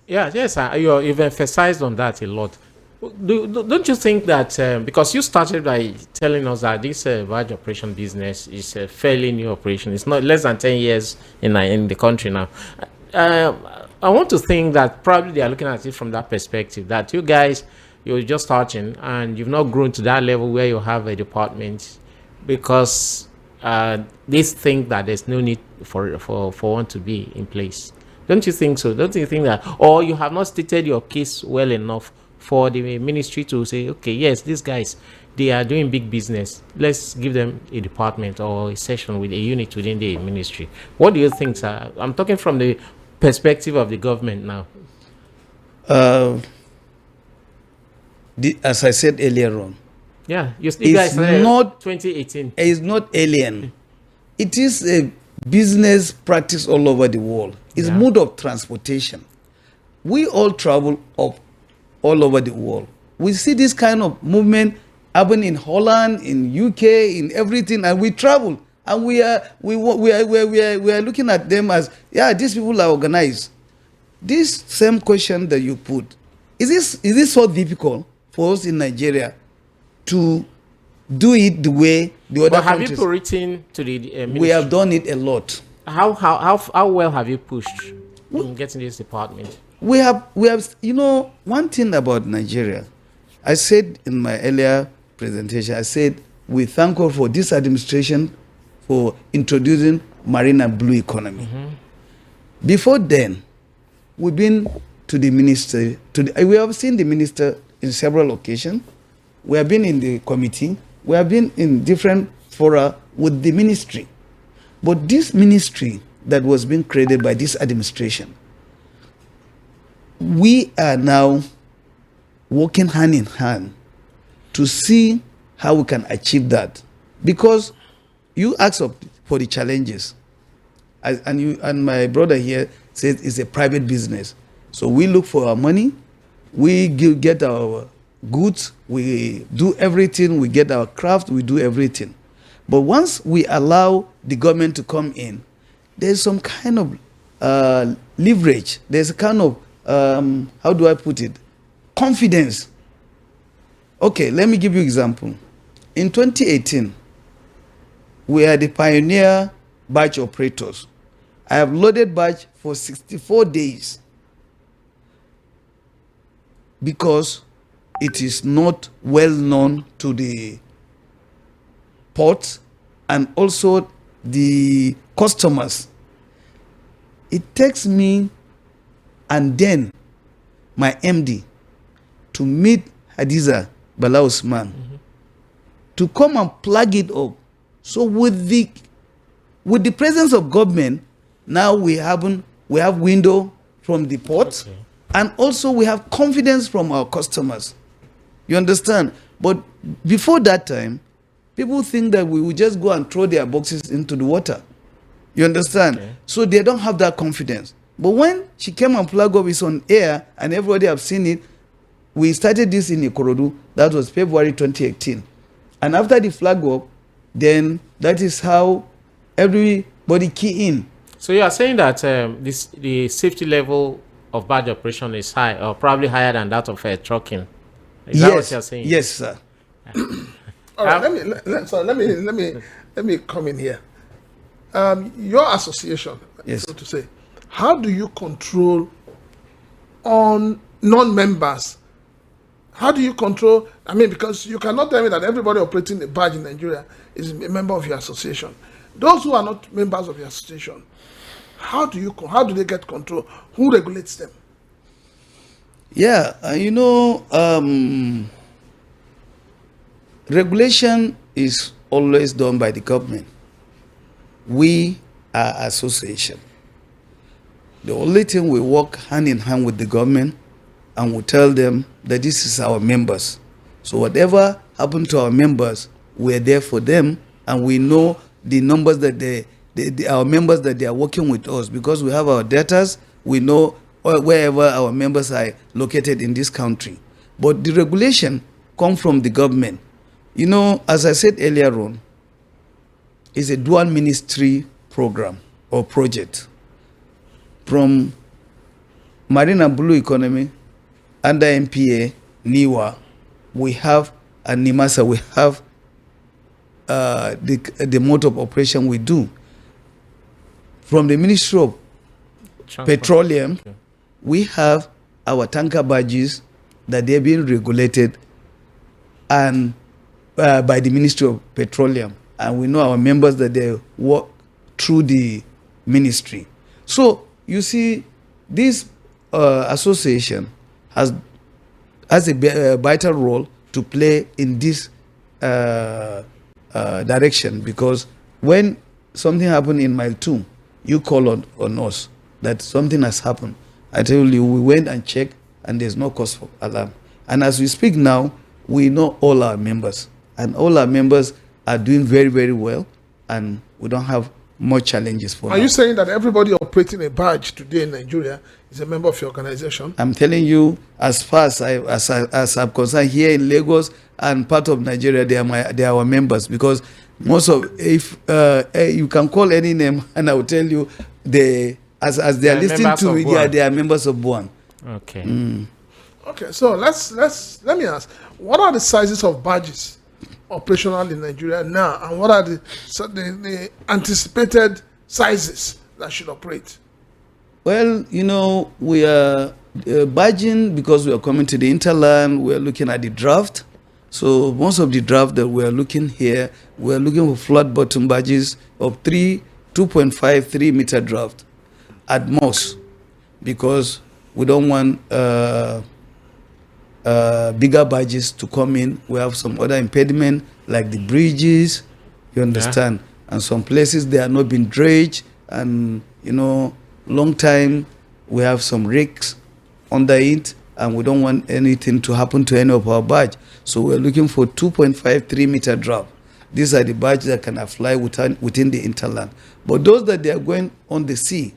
Yes, you've emphasized on that a lot. Don't you think that, because you started by telling us that this barge operation business is a fairly new operation, it's not less than 10 years in the country now. I want to think that probably they are looking at it from that perspective, that you guys, you're just starting and you've not grown to that level where you have a department because they think that there's no need for one to be in place. Don't you think so? Don't you think that, or you have not stated your case well enough for the ministry to say, okay, yes, these guys, they are doing big business. Let's give them a department or a section with a unit within the ministry. What do you think, sir? I'm talking from the perspective of the government now. As I said earlier on, yeah, you guys not 2018. It's not alien. It is a business practice all over the world. It's mode of transportation. We all travel up all over the world. We see this kind of movement happen in Holland, in UK, in everything, and we travel, and we are looking at them as, these people are organized. This same question that you put, is this so difficult for us in Nigeria to do it the way the other countries? Have you written to the ministry? We have done it a lot. How well have you pushed in getting this department? We have, one thing about Nigeria, I said in my earlier presentation, I said, we thank God for this administration for introducing marine and blue economy. Before then, we've been to the minister, we have seen the minister in several occasions. We have been in the committee. We have been in different fora with the ministry. But this ministry that was being created by this administration, we are now working hand in hand to see how we can achieve that. Because you asked for the challenges, and my brother here says it's a private business. So we look for our money, we get our goods, we do everything, we get our craft, we do everything. But once we allow the government to come in, there's some kind of leverage. There's a kind of, how do I put it? Confidence. Okay, let me give you an example. In 2018, we are the pioneer barge operators. I have loaded barge for 64 days because it is not well known to the ports and also the customers. It takes me and then my MD to meet Hadiza Bala Usman to come and plug it up. So with the presence of government, now we have window from the port, and also we have confidence from our customers. You understand? But before that time, people think that we will just go and throw their boxes into the water. You understand? Okay. So they don't have that confidence. But when she came and plug up, it's on air, and everybody have seen it. We started this in Ikorodu. That was February 2018. And after the flag up, then that is how everybody key in. So you are saying that the safety level of barge operation is high, or probably higher than that of trucking. Is that what you're saying? Yes, sir. All right, let me come in here. Your association, Yes. so to say, how do you control on non-members? How do you control? I mean, because you cannot tell me that everybody operating a barge in Nigeria is a member of your association. Those who are not members of your association, how do they get control? Who regulates them? Yeah, regulation is always done by the government. We are association. The only thing, we work hand in hand with the government, and we tell them that this is our members. So whatever happened to our members, we're there for them, and we know the numbers that our members that they are working with us, because we have our datas. We know wherever our members are located in this country. But the regulation comes from the government. As I said earlier on, it's a dual ministry program or project. From Marine and Blue Economy, under MPA, NIWA, we have, and NIMASA, we have the mode of operation we do. From the Ministry of Petroleum, okay, we have our tanker barges that they're being regulated and by the Ministry of Petroleum, and we know our members that they work through the ministry. So you see, this association has a vital role to play in this direction, because when something happened in mile 2, you call on us that something has happened. I tell you, we went and checked, and there's no cause for alarm. And as we speak now, we know all our members, and all our members are doing very, very well, and we don't have more challenges for now. Are you saying that everybody operating a barge today in Nigeria is a member of your organization? I'm telling you, as far as I'm concerned, here in Lagos and part of Nigeria, they are our members, because most of, if you can call any name, and I will tell you, as they are listening to me, they are members of BUAN. Okay. Okay, so let me ask, what are the sizes of barges operational in Nigeria now, and what are the anticipated sizes that should operate? Well, we are barging, because we are coming to the hinterland. We are looking at the draft. So most of the draft that we are looking here, we are looking for flat bottom barges of 2.5, 3 meter draft at most, because we don't want bigger barges to come in. We have some other impediment, like the bridges, you understand, and some places they are not being dredged, and long time we have some rigs under it, and we don't want anything to happen to any of our barge. So we're looking for 2.5, 3 meter draft. These are the barges that can fly within the hinterland. But those that they are going on the sea,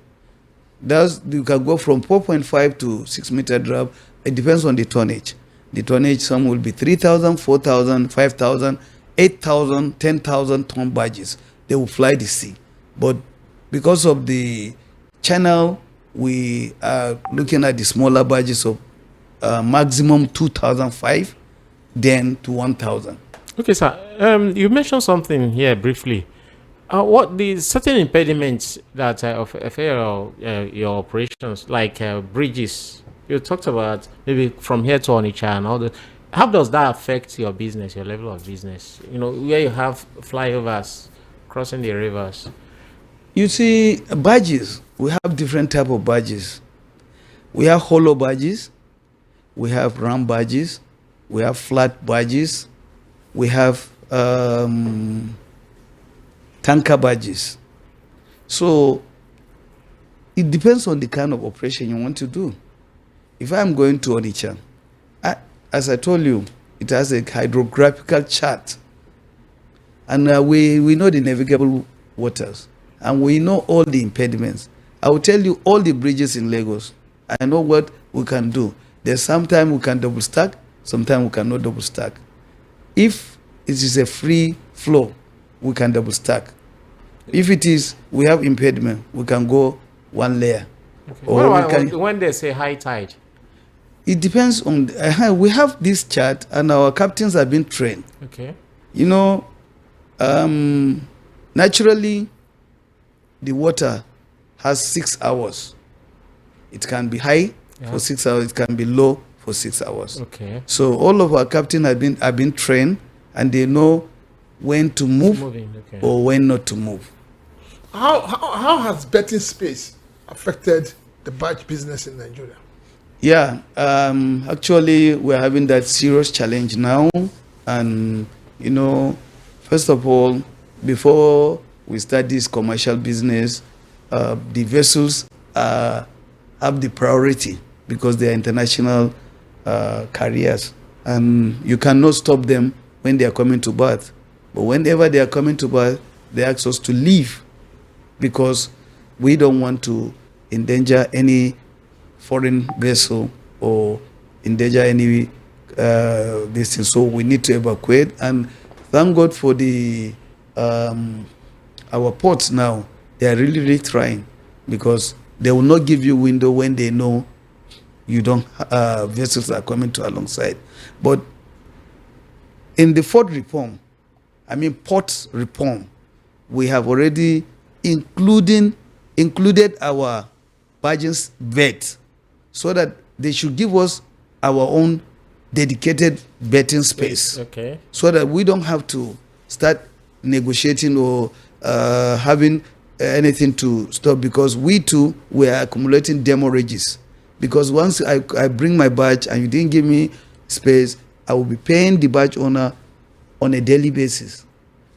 you can go from 4.5 to 6 meter draft. It depends on the tonnage. The tonnage, some will be 3,000, 4,000, 5,000, 8,000, 10,000 ton barges. They will fly the sea. But because of the channel, we are looking at the smaller barges of maximum 2,005, then to 1,000. Okay, sir. You mentioned something here briefly. What the certain impediments that affect your operations, like bridges? You talked about maybe from here to Onitsha and all that. How does that affect your business, your level of business? Where you have flyovers, crossing the rivers. You see, barges, we have different type of barges. We have hollow barges, we have round barges, we have flat barges, we have tanker barges. So it depends on the kind of operation you want to do. If I'm going to Onitsha, as I told you, it has a hydrographical chart. And we know the navigable waters. And we know all the impediments. I will tell you all the bridges in Lagos. I know what we can do. There's sometimes we can double stack, sometimes we cannot double stack. If it is a free flow, we can double stack. If it is, we have impediment, we can go one layer. Okay. Or What we about can, when they say high tide? it depends on, we have this chart and our captains have been trained. Okay. You know, naturally, the water has 6 hours. It can be high for 6 hours, it can be low for 6 hours. Okay. So all of our captains have been trained and they know when to move or when not to move. How has betting space affected the barge business in Nigeria? Yeah, actually, we're having that serious challenge now. And, you know, first of all, before we start this commercial business, the vessels have the priority because they are international carriers. And you cannot stop them when they are coming to berth. But whenever they are coming to berth, they ask us to leave because we don't want to endanger any foreign vessel or endanger any this thing. So we need to evacuate. And thank God for the our ports now. They are really, really trying because they will not give you window when they know you don't vessels are coming to alongside. But in the port reform, port reform, we have already included our barges vet so that they should give us our own dedicated betting space. Okay. So that we don't have to start negotiating or having anything to stop because we are accumulating demorages. Because once I bring my barge and you didn't give me space, I will be paying the barge owner on a daily basis.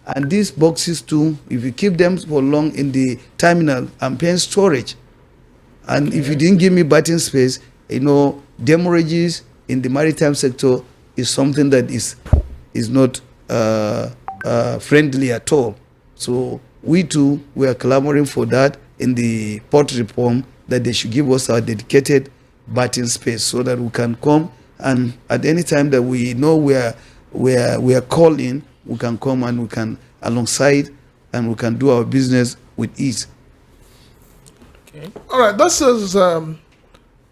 And these boxes too, if you keep them for long in the terminal, I'm paying storage. And if you didn't give me batting space, you know, demorages in the maritime sector is something that is not friendly at all. So we are clamoring for that in the port reform, that they should give us our dedicated batting space so that we can come and at any time that we know we are calling, we can come and we can alongside and we can do our business with ease. Okay. All right, this is the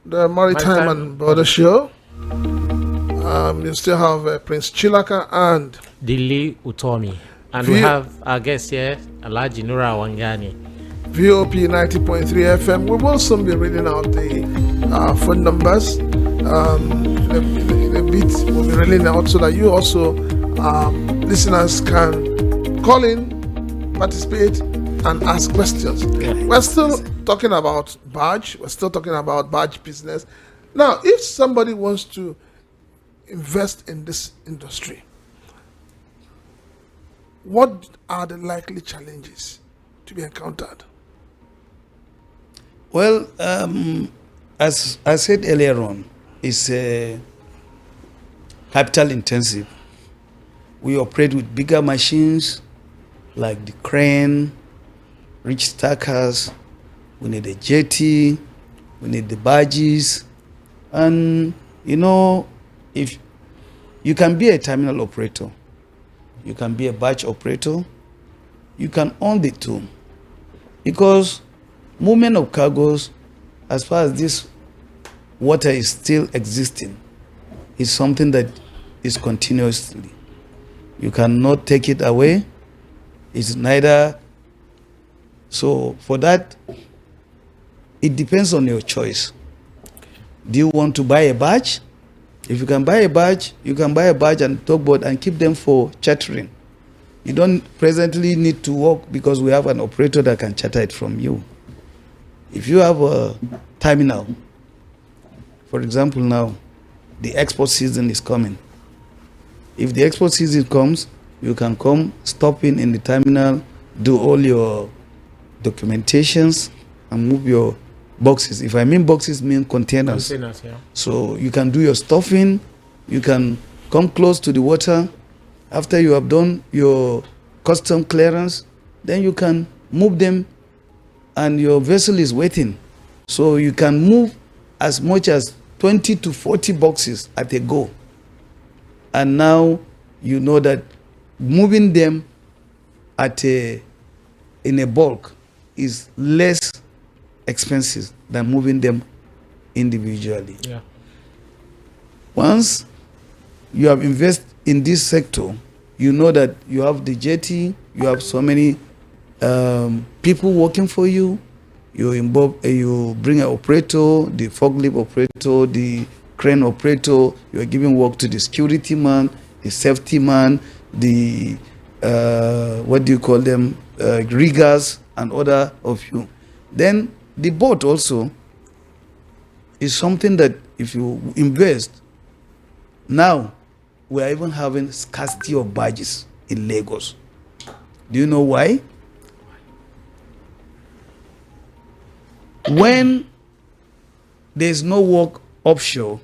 Maritime and Border Show. You still have Prince Chilaka and Dili Utomi. And we have our guest here, Alhaji Nura Wangani. VOP 90.3 FM. We will soon be reading out the phone numbers. In a bit, we'll be reading out so that you also, listeners, can call in, participate, and ask questions. Yeah. We're still talking about barge. We're still talking about barge business. Now, if somebody wants to invest in this industry, what are the likely challenges to be encountered? Well, as I said earlier on, it's capital intensive. We operate with bigger machines like the crane, reach stackers. We need a jetty. We need the barges. And, you know, if you can be a terminal operator, you can be a barge operator, you can own the two. Because movement of cargoes, as far as this water is still existing, is something that is continuously. You cannot take it away. It's neither. So for that, it depends on your choice. Do you want to buy a barge? If you can buy a barge, you can buy a barge and tugboat and keep them for chartering. You don't presently need to work because we have an operator that can charter it from you. If you have a terminal, for example now, the export season is coming. If the export season comes, you can come, stop in the terminal, do all your documentations and move your boxes. If I mean boxes, mean containers. Containers, yeah. So you can do your stuffing, you can come close to the water. After you have done your custom clearance, then you can move them, and your vessel is waiting. So you can move as much as 20 to 40 boxes at a go. And now you know that moving them in a bulk is less expensive than moving them individually. Yeah. Once you have invested in this sector, you know that you have the jetty, you have so many people working for you. You bring an operator, the forklift operator, the crane operator. You are giving work to the security man, the safety man, the what do you call them, riggers, and other of you. Then the boat also is something that if you invest, now we are even having scarcity of barges in Lagos. Do you know why? When there's no work offshore,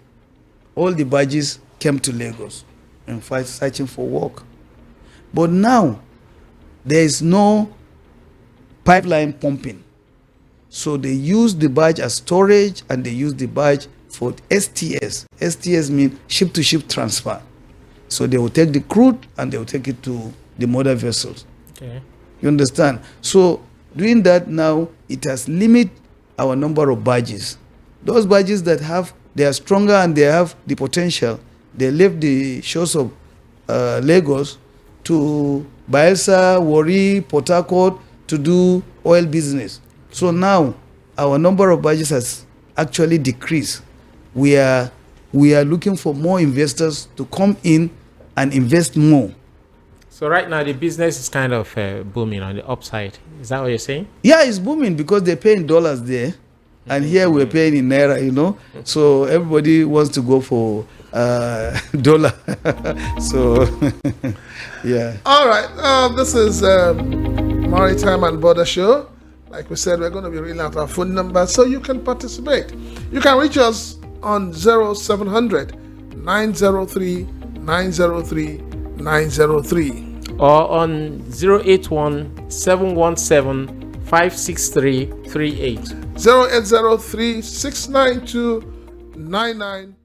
all the barges came to Lagos and fight searching for work. But now there is no pipeline pumping. So they use the barge as storage, and they use the barge for STS. STS means ship-to-ship transfer. So they will take the crude and they will take it to the mother vessels. Okay. You understand? So doing that now, it has limited our number of barges. Those barges that they are stronger and they have the potential, they left the shores of Lagos to Bayelsa, Warri, Port Harcourt to do oil business. So now our number of barges has actually decreased. We are looking for more investors to come in and invest more. So right now the business is kind of booming on the upside. Is that what you're saying? Yeah, it's booming because they're paying dollars there, and here we're paying in naira, you know. So everybody wants to go for dollar. So yeah. All right. This is Maritime and Border Show. Like we said, we're going to be reading out our phone number so you can participate. You can reach us on 0700 903 903 903. Or on 081 717 56338. 0803 692 99